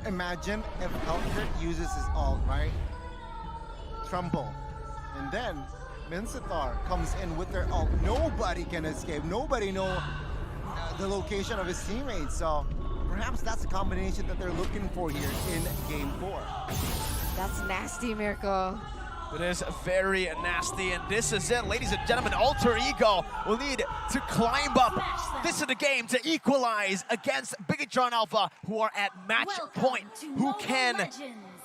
imagine if Helkert uses his ult, right? Trumbull. And then Mincetar comes in with their ult. Nobody can escape. Nobody know the location of his teammates. So perhaps that's the combination that they're looking for here in Game 4. That's nasty, Mirko. It is very nasty, and this is it, ladies and gentlemen. Alter Ego will need to climb up this is the game to equalize against Bigatron Alpha, who are at match point, who can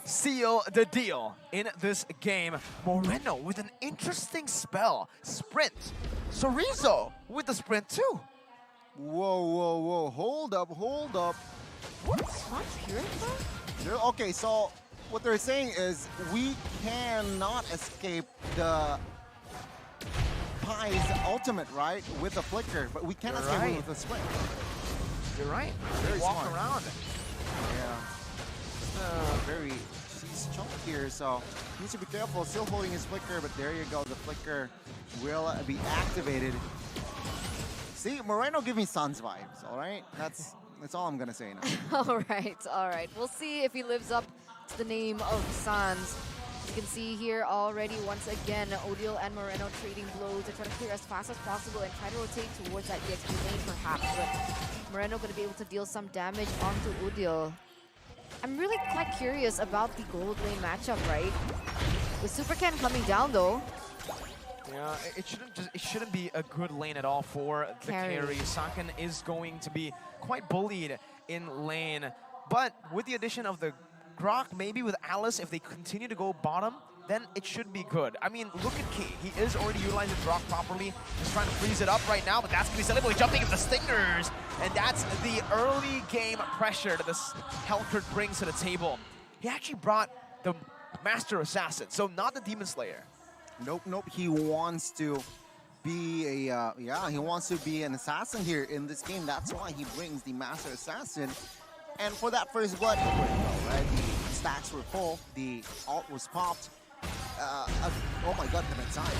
seal the deal in this game. Moreno with an interesting spell, sprint. Sorizo with the sprint too. Whoa, whoa, whoa, hold up, hold up. What's not Purify? Okay, so what they're saying is we cannot escape the Pie's ultimate, right, with a flicker, but we can escape it with a sprint. You're right. Very walk smart. around. Yeah. Very, she's chunk here, so he needs to be careful. Still holding his flicker, but there you go. The flicker will be activated. See, Moreno give me Suns vibes, all right? That's all I'm gonna say now. All right. We'll see if he lives up to the name of Sans. You can see here already, once again, Odile and Moreno trading blows to try to clear as fast as possible and try to rotate towards that EXP lane perhaps. But Moreno going to be able to deal some damage onto Odile. I'm really quite curious about the gold lane matchup, right? With Super Ken coming down though. Yeah, it shouldn't be a good lane at all for the carry. Saken is going to be quite bullied in lane, but with the addition of the Grok, maybe with Alice, if they continue to go bottom, then it should be good. I mean, look at Key. He is already utilizing Grok properly. He's trying to freeze it up right now, but that's going to be Celeboy jumping into the stingers. And that's the early game pressure that this Helkert brings to the table. He actually brought the Master Assassin, so not the Demon Slayer. Nope. He wants to be a he wants to be an assassin here in this game. That's why he brings the Master Assassin. And for that first blood, right? The stacks were full. The ult was popped. Oh my God, the side.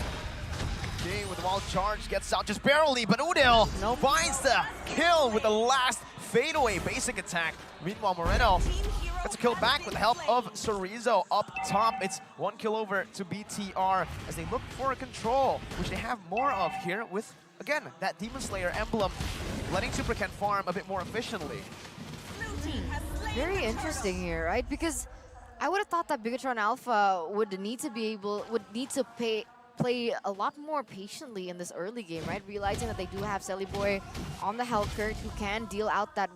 King with the wild charge gets out just barely, but Odile finds the kill with the last fadeaway basic attack. Meanwhile, Moreno gets a kill back with the help of Sorizo up top. It's 1 kill over to BTR as they look for a control, which they have more of here with, again, that Demon Slayer emblem, letting Super Ken farm a bit more efficiently. Very interesting here, right? Because I would have thought that Bigatron Alpha would need to play a lot more patiently in this early game, right? Realizing that they do have Celeboy on the Helkert who can deal out that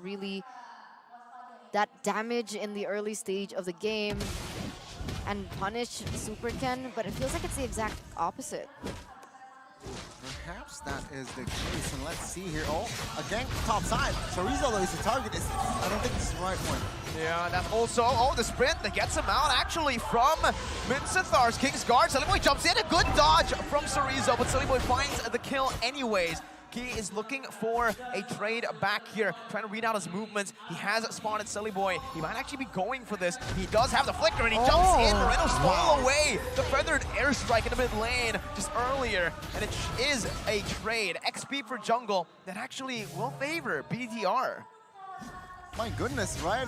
damage in the early stage of the game and punish Super Ken, but it feels like it's the exact opposite. Perhaps that is the case, and let's see here. Oh, again, top side. Sorizo though is the target. I don't think this is the right one. Yeah, that's also, the sprint that gets him out actually from Mincethar's King's Guard. Celeboy jumps in, a good dodge from Sorizo, but Celeboy finds the kill anyways. He is looking for a trade back here, trying to read out his movements. He has spotted Celeboy. He might actually be going for this. He does have the flicker, and he jumps in. Moreno stole away the feathered airstrike in the mid lane just earlier, and it is a trade. XP for jungle that actually will favor BTR. My goodness, right?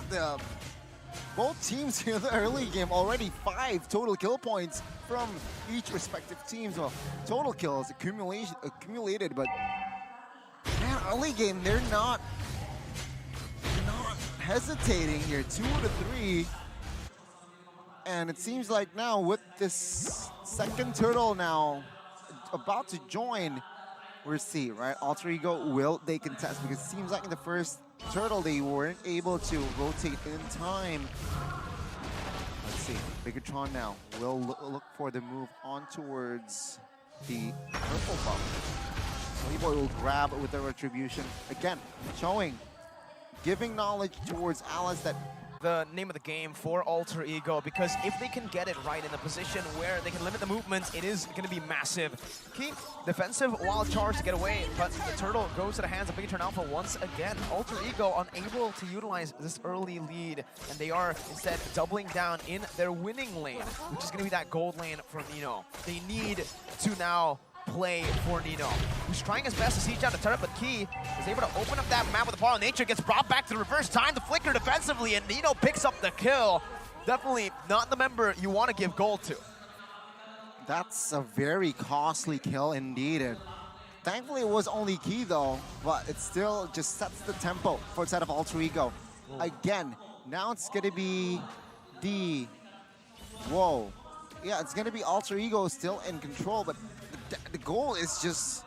Both teams here in the early game already 5 total kill points from each respective team. So total kills accumulated, but man, early game they're not hesitating here. 2 to 3, and it seems like now with this second turtle now about to join, we'll see, right? Alter Ego, will they contest? Because it seems like in the first turtle they weren't able to rotate in time. Let's see, Bigatron now will look for the move on towards the purple buff. Celeboy will grab with the retribution. Again, giving knowledge towards Alice that the name of the game for Alter Ego, because if they can get it right in a position where they can limit the movements, it is going to be massive. Keep defensive wild charge to get away, but the turtle goes to the hands of Bigatron Alpha once again. Alter Ego unable to utilize this early lead, and they are instead doubling down in their winning lane, which is going to be that gold lane for Nino. They need to now play for Nino, who's trying his best to siege down the turret, but Key is able to open up that map with the power of nature, gets brought back to the reverse time to flicker defensively, and Nino picks up the kill. Definitely not the member you want to give gold to. That's a very costly kill indeed. And thankfully, it was only Key though, but it still just sets the tempo for the side of Alter Ego. Again, now it's gonna be whoa. Yeah, it's gonna be Alter Ego still in control, but the goal is just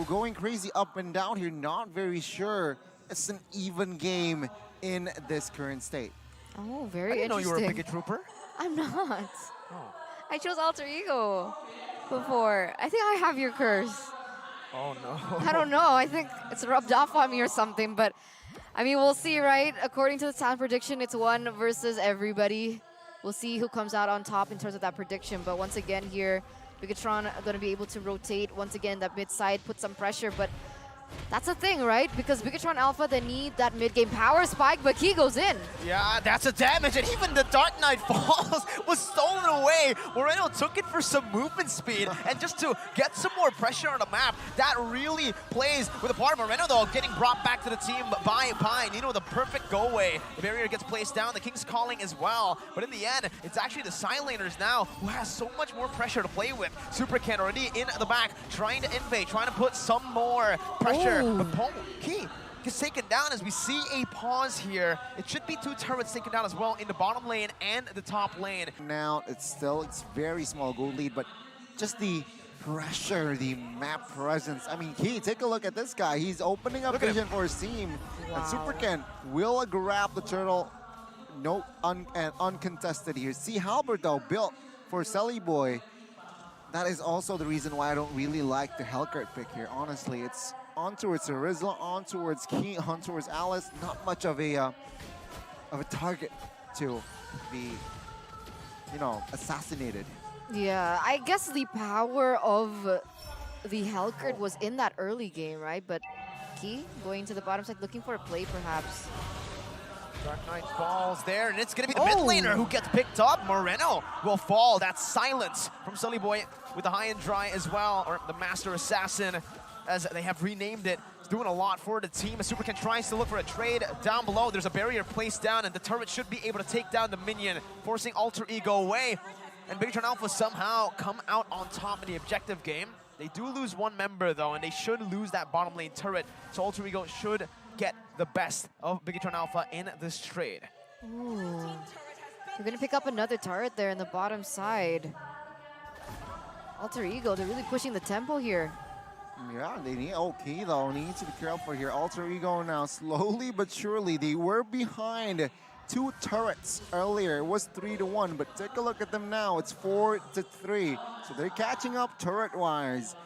going crazy up and down here. Not very sure it's an even game in this current state. Oh, very I didn't know interesting. you were a Picket Trooper. I'm not. Oh. I chose Alter Ego before. I think I have your curse. Oh no. I don't know. I think it's rubbed off on me or something, but I mean, we'll see, right? According to the sound prediction, it's one versus everybody. We'll see who comes out on top in terms of that prediction. But once again here, Bigatron are going to be able to rotate. Once again, that mid side, put some pressure, but that's the thing, right? Because Bigatron Alpha, they need that mid-game power spike, but Key goes in. Yeah, that's a damage, and even the Dark Knight Falls was stolen away. Moreno took it for some movement speed, and just to get some more pressure on the map, that really plays with the part. Moreno, though, getting brought back to the team by Pine. Nino with a perfect go-away. The barrier gets placed down, the King's calling as well, but in the end, it's actually the side laners now who has so much more pressure to play with. Super Ken already in the back, trying to invade, trying to put some more pressure. But Key gets taken down as we see a pause here. It should be 2 turrets taken down as well in the bottom lane and the top lane. Now it's very small gold lead, but just the pressure, the map presence. I mean, Key, take a look at this guy. He's opening up vision for his team. Wow. And Super Ken will grab the turtle. No, uncontested here. See Halbert though, built for Selly Boy. That is also the reason why I don't really like the Hellcurt pick here. Honestly, it's on towards Rizla, on towards Key, on towards Alice. Not much of a target to be, assassinated. Yeah, I guess the power of the Hellcurt was in that early game, right? But Key going to the bottom side, looking for a play perhaps. Dark Knight falls there, and it's going to be the mid laner who gets picked up. Moreno will fall. That's silence from Sully Boy with the high and dry as well, or the Master Assassin, as they have renamed it. It's doing a lot for the team. As Super Ken tries to look for a trade down below. There's a barrier placed down, and the turret should be able to take down the minion, forcing Alter Ego away. And Bigatron Alpha somehow come out on top in the objective game. They do lose one member, though, and they should lose that bottom lane turret. So Alter Ego should get the best of Bigatron Alpha in this trade. Ooh. They're going to pick up another turret there in the bottom side. Alter Ego, they're really pushing the tempo here. Yeah, they need Key though. Needs to be careful here. Alter Ego now, slowly but surely. They were behind 2 turrets earlier. It was 3-1, but take a look at them now. It's 4-3. So they're catching up turret-wise.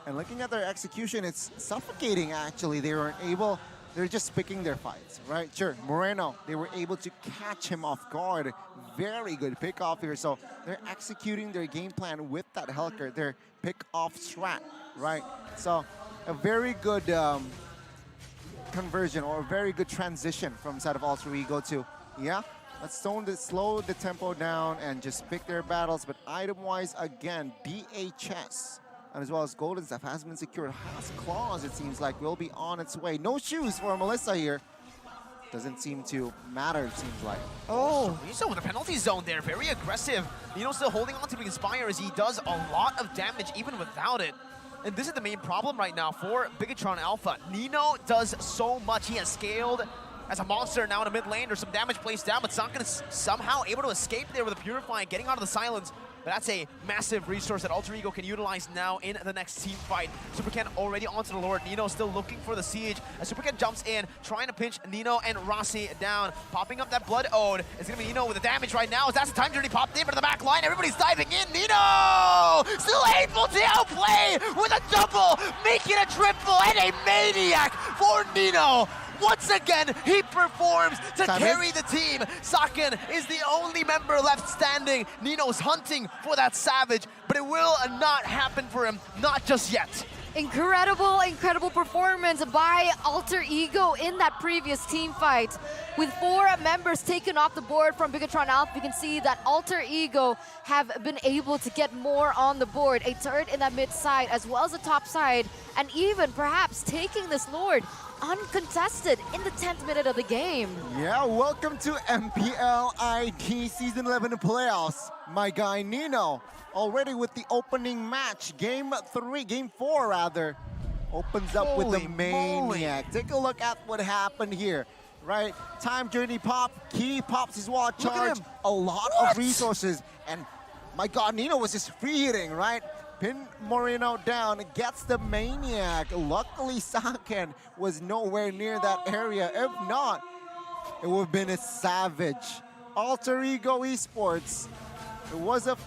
And looking at their execution, it's suffocating actually. They weren't able. They're just picking their fights, right? Sure, Moreno, they were able to catch him off guard. Very good pick off here. So they're executing their game plan with that Hellcurt, their pick off strat, right? So a very good conversion or a very good transition from side of Alter Ego to, yeah, let's slow the tempo down and just pick their battles. But item-wise, again, DHS. And as well as Golden Staff has been secured. Has Claws, it seems like, will be on its way. No shoes for Melissa here. Doesn't seem to matter, it seems like. Oh, Nino with the penalty zone there. Very aggressive. Nino still holding on to the Inspire as he does a lot of damage even without it. And this is the main problem right now for Bigatron Alpha. Nino does so much. He has scaled as a monster now in the mid lane. There's some damage placed down, but Sankan is somehow able to escape there with a Purify, getting out of the silence. But that's a massive resource that Alter Ego can utilize now in the next team fight. Super Ken already onto the Lord. Nino still looking for the siege. As Super Ken jumps in, trying to pinch Nino and Rossi down. Popping up that Blood Ode. It's going to be Nino with the damage right now. As that's the time journey popped in for the back line. Everybody's diving in. Nino still able to outplay with a double, making a triple and a maniac for Nino. Once again, he performs to carry the team. Saken is the only member left standing. Nino's hunting for that Savage, but it will not happen for him, not just yet. Incredible performance by Alter Ego in that previous team fight. With 4 members taken off the board from Bigatron Alpha, you can see that Alter Ego have been able to get more on the board. A turret in that mid side as well as the top side, and even perhaps taking this Lord uncontested in the 10th minute of the game. Yeah, welcome to MPL ID Season 11 playoffs. My guy Nino already with the opening match. Game 4 rather, opens up with the Holy Maniac. Take a look at what happened here, right? Time Journey pop, Key pops his wall charge, a lot of resources, and my god, Nino was just free hitting, right? Pin Moreno down, gets the Maniac. Luckily, Saken was nowhere near that area. If not, it would have been a savage. Alter Ego Esports. It was a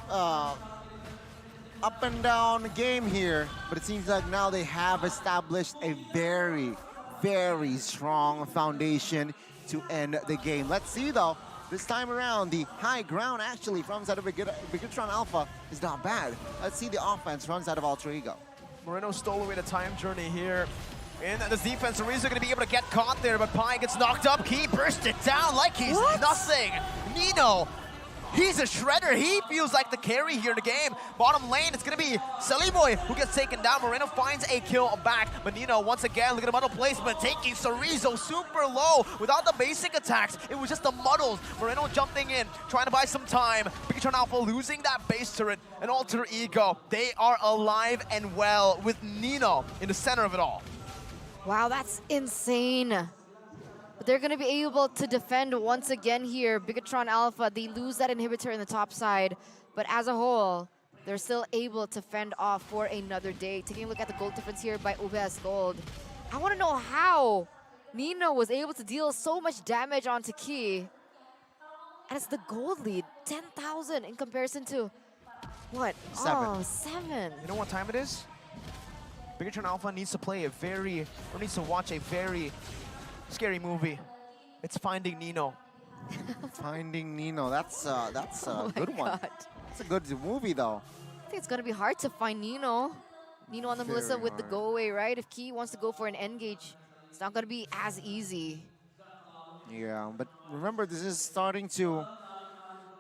up and down game here, but it seems like now they have established a very, very strong foundation to end the game. Let's see though. This time around, the high ground actually from side of Bigatron Alpha is not bad. Let's see the offense from side of Alter Ego. Moreno stole away the Time Journey here. In this defense, Arizo going to be able to get caught there, but Pai gets knocked up. Key burst it down like he's nothing. Nino, he's a shredder. He feels like the carry here in the game. Bottom lane, it's going to be Saliboy who gets taken down. Moreno finds a kill back. But Nino, once again, look at the muddle placement, taking Sorizo super low without the basic attacks. It was just the muddles. Moreno jumping in, trying to buy some time. Bigatron Alpha losing that base turret. And Alter Ego, they are alive and well with Nino in the center of it all. Wow, that's insane. But they're going to be able to defend once again here. Bigatron Alpha, they lose that inhibitor in the top side. But as a whole, they're still able to fend off for another day. Taking a look at the gold difference here by UBS Gold. I want to know how Nino was able to deal so much damage onto Key. And it's the gold lead, 10,000 in comparison to, what? 7. Oh, 7. You know what time it is? Bigatron Alpha needs to needs to watch a very scary movie. It's Finding Nino. Finding Nino, that's a Oh my good one. God. It's a good movie though. I think it's going to be hard to find Nino. Nino on the Melissa Very with the hard. go away, right? If Key wants to go for an engage, it's not going to be as easy. Yeah, but remember, this is starting to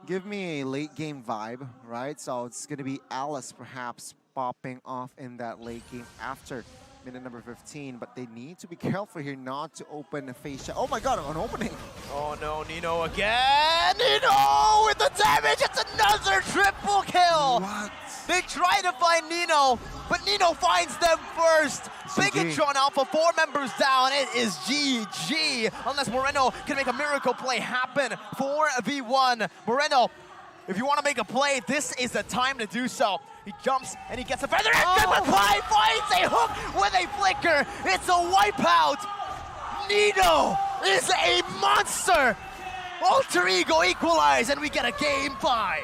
give me a late game vibe, right? So it's going to be Alice perhaps popping off in that late game after minute number 15, but they need to be careful here not to open a face shot. Oh my god, an opening! Oh no, Nino again! Nino with the damage! It's another triple kill! What? They try to find Nino, but Nino finds them first! Bigatron Alpha, 4 members down. It is GG! Unless Moreno can make a miracle play happen. 4v1. Moreno, if you want to make a play, this is the time to do so. He jumps and he gets a feather, but Pai finds a hook with a flicker. It's a wipeout. Nino is a monster. Alter Ego equalize, and we get a game 5.